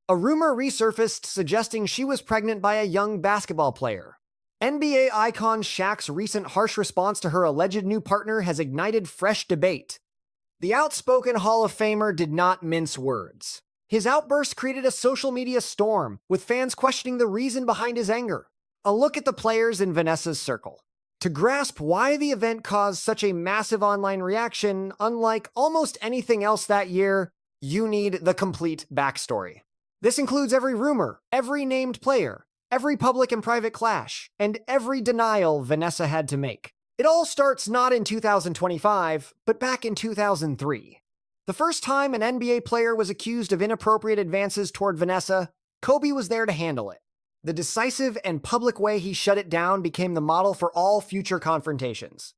A rumor resurfaced suggesting she was pregnant by a young basketball player. NBA icon Shaq's recent harsh response to her alleged new partner has ignited fresh debate. The outspoken Hall of Famer did not mince words. His outburst created a social media storm, with fans questioning the reason behind his anger. A look at the players in Vanessa's circle. To grasp why the event caused such a massive online reaction, unlike almost anything else that year, you need the complete backstory. This includes every rumor, every named player, every public and private clash, and every denial Vanessa had to make. It all starts not in 2025, but back in 2003. The first time an NBA player was accused of inappropriate advances toward Vanessa, Kobe was there to handle it. The decisive and public way he shut it down became the model for all future confrontations.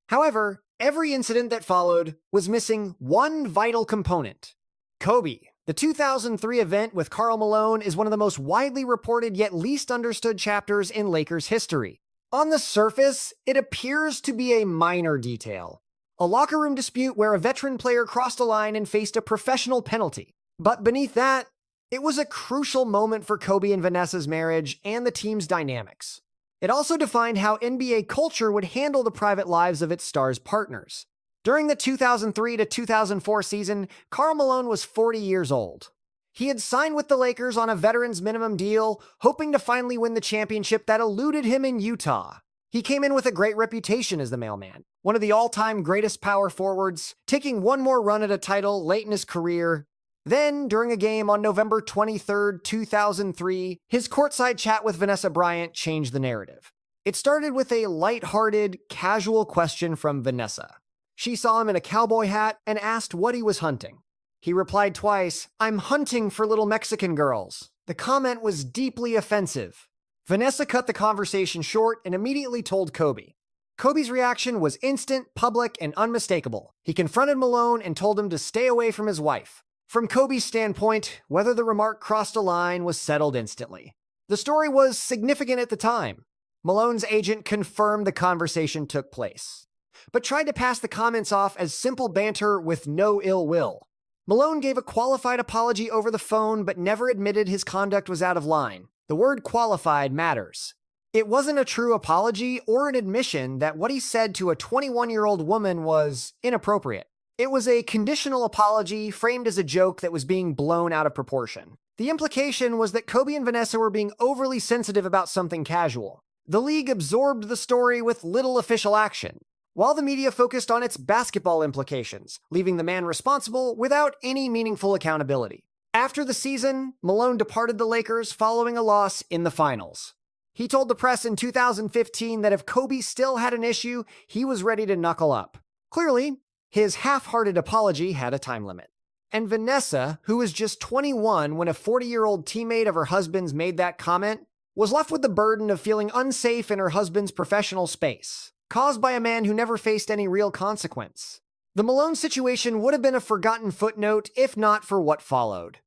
However, every incident that followed was missing one vital component: Kobe. The 2003 event with Karl Malone is one of the most widely reported yet least understood chapters in Lakers history. On the surface, it appears to be a minor detail. A locker room dispute where a veteran player crossed a line and faced a professional penalty. But beneath that, it was a crucial moment for Kobe and Vanessa's marriage and the team's dynamics. It also defined how NBA culture would handle the private lives of its stars' partners. During the 2003 to 2004 season, Karl Malone was 40 years old. He had signed with the Lakers on a veteran's minimum deal, hoping to finally win the championship that eluded him in Utah. He came in with a great reputation as the mailman, one of the all-time greatest power forwards, taking one more run at a title late in his career. Then, during a game on November 23, 2003, his courtside chat with Vanessa Bryant changed the narrative. It started with a lighthearted, casual question from Vanessa. She saw him in a cowboy hat and asked what he was hunting. He replied twice, "I'm hunting for little Mexican girls." The comment was deeply offensive. Vanessa cut the conversation short and immediately told Kobe. Kobe's reaction was instant, public, and unmistakable. He confronted Malone and told him to stay away from his wife. From Kobe's standpoint, whether the remark crossed a line was settled instantly. The story was significant at the time. Malone's agent confirmed the conversation took place, but tried to pass the comments off as simple banter with no ill will. Malone gave a qualified apology over the phone, but never admitted his conduct was out of line. The word qualified matters. It wasn't a true apology or an admission that what he said to a 21-year-old woman was inappropriate. It was a conditional apology framed as a joke that was being blown out of proportion. The implication was that Kobe and Vanessa were being overly sensitive about something casual. The league absorbed the story with little official action, while the media focused on its basketball implications, leaving the man responsible without any meaningful accountability. After the season, Malone departed the Lakers following a loss in the finals. He told the press in 2015 that if Kobe still had an issue, he was ready to knuckle up. Clearly, his half-hearted apology had a time limit. And Vanessa, who was just 21 when a 40-year-old teammate of her husband's made that comment, was left with the burden of feeling unsafe in her husband's professional space, caused by a man who never faced any real consequence. The Malone situation would have been a forgotten footnote if not for what followed.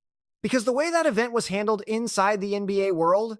Because the way that event was handled inside the NBA world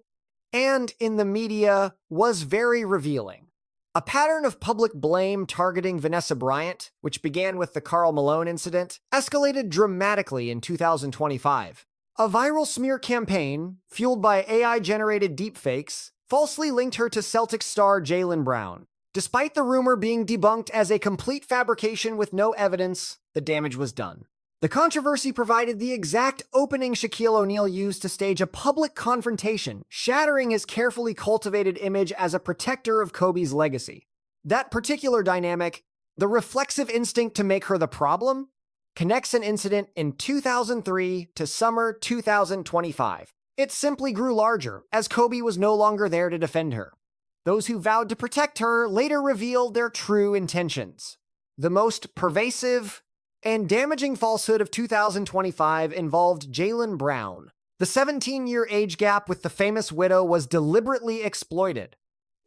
and in the media was very revealing. A pattern of public blame targeting Vanessa Bryant, which began with the Karl Malone incident, escalated dramatically in 2025. A viral smear campaign, fueled by AI-generated deepfakes, falsely linked her to Celtics star Jaylen Brown. Despite the rumor being debunked as a complete fabrication with no evidence, the damage was done. The controversy provided the exact opening Shaquille O'Neal used to stage a public confrontation, shattering his carefully cultivated image as a protector of Kobe's legacy. That particular dynamic, the reflexive instinct to make her the problem, connects an incident in 2003 to summer 2025. It simply grew larger, as Kobe was no longer there to defend her. Those who vowed to protect her later revealed their true intentions. The most pervasive and damaging falsehood of 2025 involved Jaylen Brown. The 17-year age gap with the famous widow was deliberately exploited.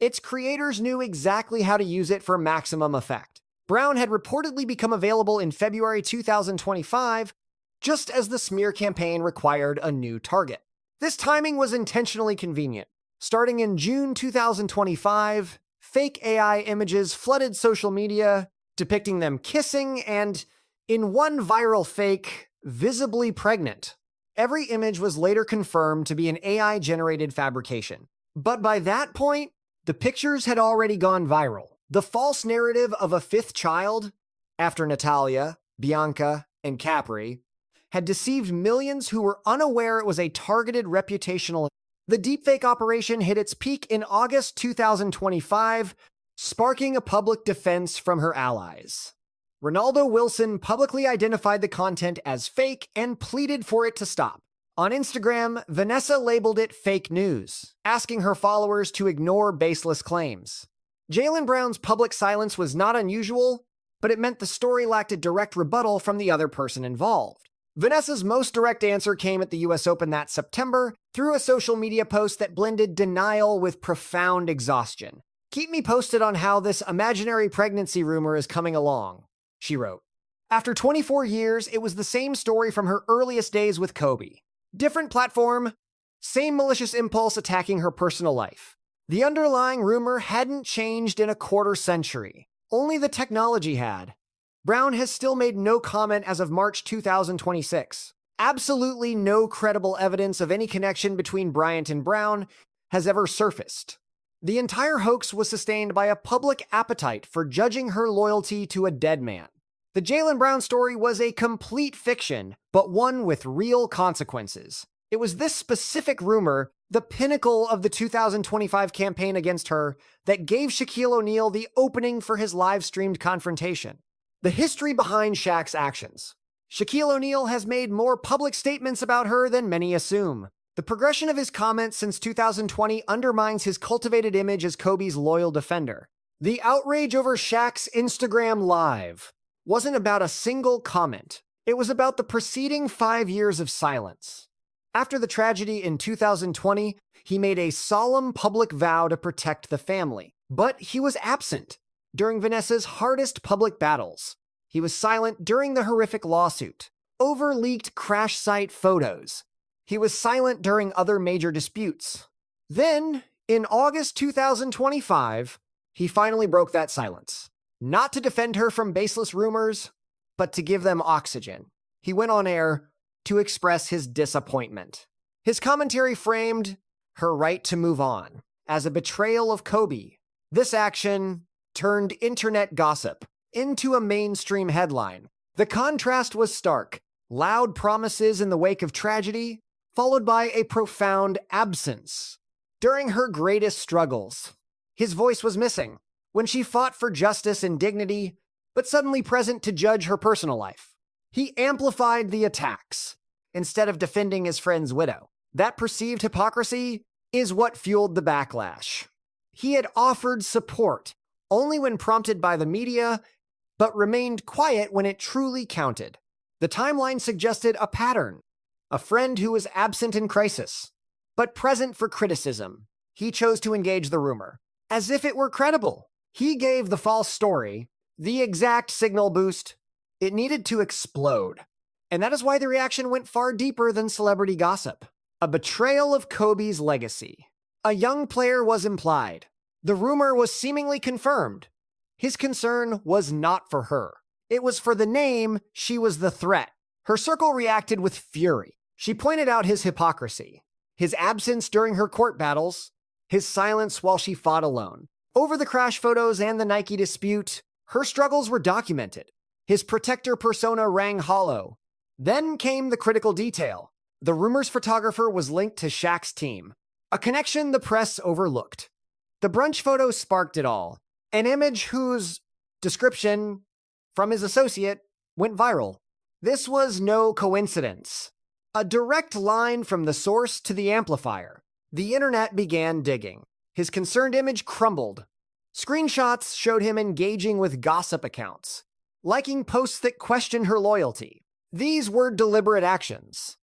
Its creators knew exactly how to use it for maximum effect. Brown had reportedly become available in February 2025, just as the smear campaign required a new target. This timing was intentionally convenient. Starting in June 2025, fake AI images flooded social media, depicting them kissing and, in one viral fake, visibly pregnant. Every image was later confirmed to be an AI-generated fabrication. But by that point, the pictures had already gone viral. The false narrative of a fifth child, after Natalia, Bianca, and Capri, had deceived millions who were unaware it was a targeted reputational. The deepfake operation hit its peak in August 2025, sparking a public defense from her allies. Ronaldo Wilson publicly identified the content as fake and pleaded for it to stop. On Instagram, Vanessa labeled it fake news, asking her followers to ignore baseless claims. Jaylen Brown's public silence was not unusual, but it meant the story lacked a direct rebuttal from the other person involved. Vanessa's most direct answer came at the US Open that September through a social media post that blended denial with profound exhaustion. "Keep me posted on how this imaginary pregnancy rumor is coming along," she wrote. After 24 years, it was the same story from her earliest days with Kobe. Different platform, same malicious impulse attacking her personal life. The underlying rumor hadn't changed in a quarter century. Only the technology had. Brown has still made no comment as of March 2026. Absolutely no credible evidence of any connection between Bryant and Brown has ever surfaced. The entire hoax was sustained by a public appetite for judging her loyalty to a dead man. The Jaylen Brown story was a complete fiction, but one with real consequences. It was this specific rumor, the pinnacle of the 2025 campaign against her, that gave Shaquille O'Neal the opening for his live-streamed confrontation. The history behind Shaq's actions. Shaquille O'Neal has made more public statements about her than many assume. The progression of his comments since 2020 undermines his cultivated image as Kobe's loyal defender. The outrage over Shaq's Instagram Live wasn't about a single comment. It was about the preceding 5 years of silence. After the tragedy in 2020, he made a solemn public vow to protect the family. But he was absent during Vanessa's hardest public battles. He was silent during the horrific lawsuit, over leaked crash site photos. He was silent during other major disputes. Then, in August 2025, he finally broke that silence. Not to defend her from baseless rumors, but to give them oxygen. He went on air to express his disappointment. His commentary framed her right to move on as a betrayal of Kobe. This action turned internet gossip into a mainstream headline. The contrast was stark. Loud promises in the wake of tragedy, followed by a profound absence. During her greatest struggles, his voice was missing. When she fought for justice and dignity, but suddenly present to judge her personal life. He amplified the attacks, instead of defending his friend's widow. That perceived hypocrisy is what fueled the backlash. He had offered support, only when prompted by the media, but remained quiet when it truly counted. The timeline suggested a pattern. A friend who was absent in crisis, but present for criticism. He chose to engage the rumor, as if it were credible. He gave the false story the exact signal boost it needed to explode. And that is why the reaction went far deeper than celebrity gossip. A betrayal of Kobe's legacy. A young player was implied. The rumor was seemingly confirmed. His concern was not for her. It was for the name. She was the threat. Her circle reacted with fury. She pointed out his hypocrisy, his absence during her court battles, his silence while she fought alone. Over the crash photos and the Nike dispute, her struggles were documented. His protector persona rang hollow. Then came the critical detail. The rumor's photographer was linked to Shaq's team, a connection the press overlooked. The brunch photo sparked it all, an image whose description from his associate went viral. This was no coincidence. A direct line from the source to the amplifier. The internet began digging. His concerned image crumbled. Screenshots showed him engaging with gossip accounts, liking posts that questioned her loyalty. These were deliberate actions.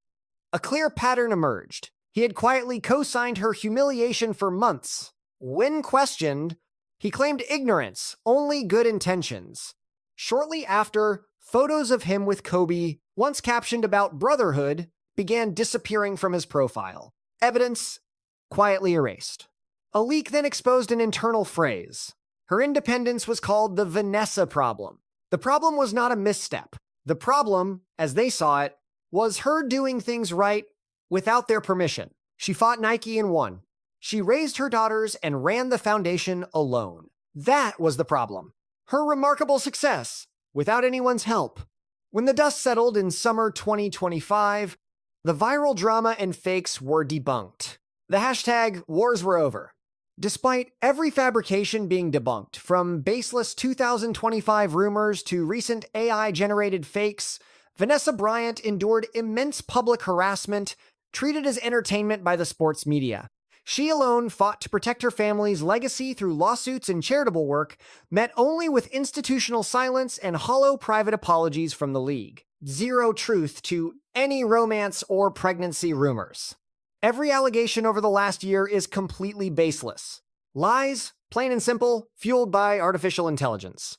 A clear pattern emerged. He had quietly co-signed her humiliation for months. When questioned, he claimed ignorance, only good intentions. Shortly after, photos of him with Kobe, once captioned about brotherhood, began disappearing from his profile. Evidence quietly erased. A leak then exposed an internal phrase. Her independence was called the Vanessa problem. The problem was not a misstep. The problem, as they saw it, was her doing things right without their permission. She fought Nike and won. She raised her daughters and ran the foundation alone. That was the problem. Her remarkable success without anyone's help. When the dust settled in summer 2025, the viral drama and fakes were debunked. The hashtag wars were over. Despite every fabrication being debunked, from baseless 2025 rumors to recent AI-generated fakes, Vanessa Bryant endured immense public harassment, treated as entertainment by the sports media. She alone fought to protect her family's legacy through lawsuits and charitable work, met only with institutional silence and hollow private apologies from the league. Zero truth to any romance or pregnancy rumors. Every allegation over the last year is completely baseless. Lies, plain and simple, fueled by artificial intelligence.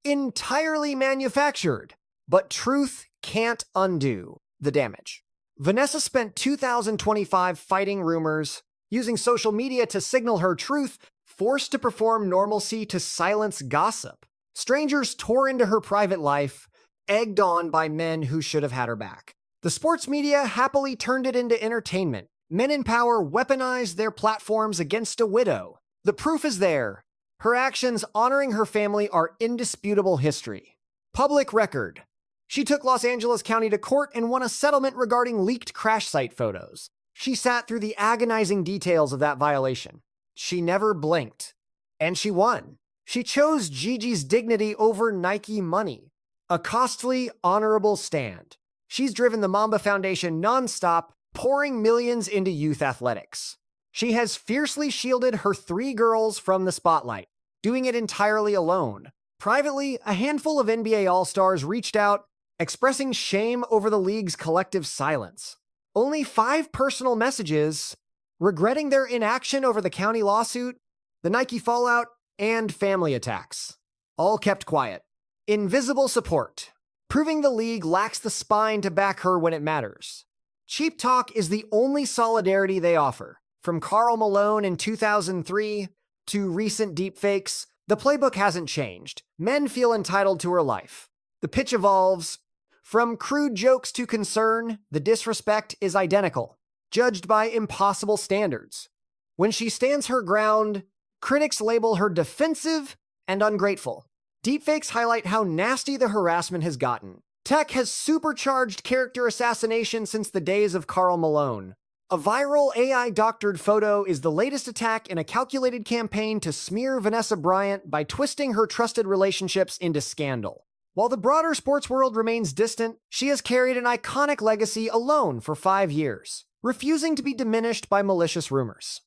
Entirely manufactured, but truth can't undo the damage. Vanessa spent 2025 fighting rumors, using social media to signal her truth, forced to perform normalcy to silence gossip. Strangers tore into her private life, egged on by men who should have had her back. The sports media happily turned it into entertainment. Men in power weaponized their platforms against a widow. The proof is there. Her actions honoring her family are indisputable history. Public record. She took Los Angeles County to court and won a settlement regarding leaked crash site photos. She sat through the agonizing details of that violation. She never blinked. And she won. She chose Gigi's dignity over Nike money. A costly, honorable stand. She's driven the Mamba Foundation nonstop, pouring millions into youth athletics. She has fiercely shielded her 3 girls from the spotlight, doing it entirely alone. Privately, a handful of NBA All-Stars reached out, expressing shame over the league's collective silence. Only 5 personal messages, regretting their inaction over the county lawsuit, the Nike fallout, and family attacks. All kept quiet. Invisible support, proving the league lacks the spine to back her when it matters. Cheap talk is the only solidarity they offer. From Karl Malone in 2003 to recent deepfakes, the playbook hasn't changed. Men feel entitled to her life. The pitch evolves. From crude jokes to concern, the disrespect is identical, judged by impossible standards. When she stands her ground, critics label her defensive and ungrateful. Deepfakes highlight how nasty the harassment has gotten. Tech has supercharged character assassination since the days of Karl Malone. A viral AI-doctored photo is the latest attack in a calculated campaign to smear Vanessa Bryant by twisting her trusted relationships into scandal. While the broader sports world remains distant, she has carried an iconic legacy alone for 5 years, refusing to be diminished by malicious rumors.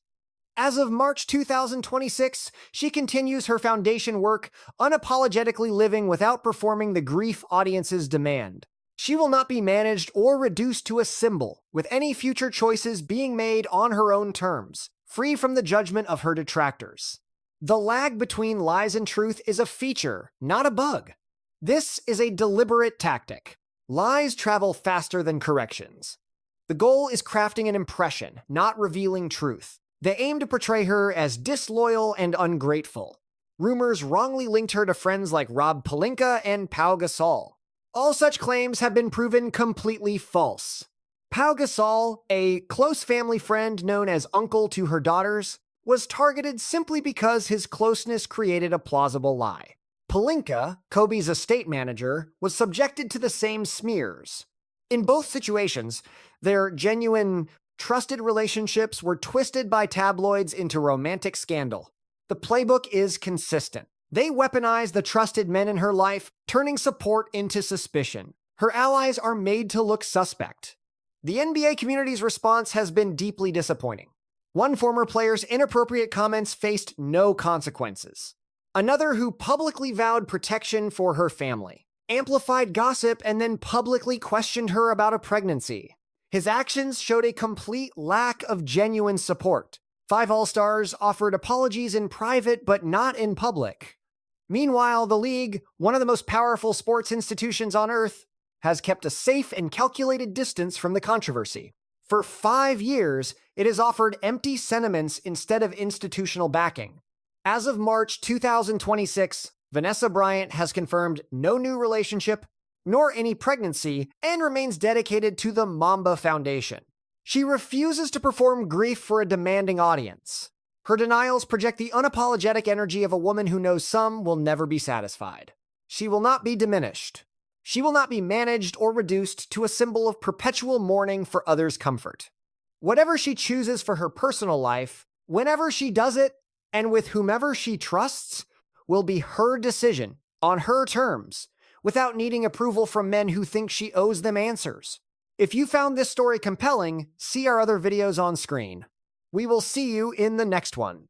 As of March 2026, she continues her foundation work, unapologetically living without performing the grief audiences demand. She will not be managed or reduced to a symbol, with any future choices being made on her own terms, free from the judgment of her detractors. The lag between lies and truth is a feature, not a bug. This is a deliberate tactic. Lies travel faster than corrections. The goal is crafting an impression, not revealing truth. They aim to portray her as disloyal and ungrateful. Rumors wrongly linked her to friends like Rob Pelinka and Pau Gasol. All such claims have been proven completely false. Pau Gasol, a close family friend known as uncle to her daughters, was targeted simply because his closeness created a plausible lie. Pelinka, Kobe's estate manager, was subjected to the same smears. In both situations, their genuine, trusted relationships were twisted by tabloids into romantic scandal. The playbook is consistent. They weaponize the trusted men in her life, turning support into suspicion. Her allies are made to look suspect. The NBA community's response has been deeply disappointing. One former player's inappropriate comments faced no consequences. Another who publicly vowed protection for her family, amplified gossip, and then publicly questioned her about a pregnancy. His actions showed a complete lack of genuine support. 5 All-Stars offered apologies in private but not in public. Meanwhile, the league, one of the most powerful sports institutions on earth, has kept a safe and calculated distance from the controversy. For 5 years, it has offered empty sentiments instead of institutional backing. As of March 2026, Vanessa Bryant has confirmed no new relationship, nor any pregnancy, and remains dedicated to the Mamba Foundation. She refuses to perform grief for a demanding audience. Her denials project the unapologetic energy of a woman who knows some will never be satisfied. She will not be diminished. She will not be managed or reduced to a symbol of perpetual mourning for others' comfort. Whatever she chooses for her personal life, whenever she does it, and with whomever she trusts, will be her decision, on her terms, without needing approval from men who think she owes them answers. If you found this story compelling, see our other videos on screen. We will see you in the next one.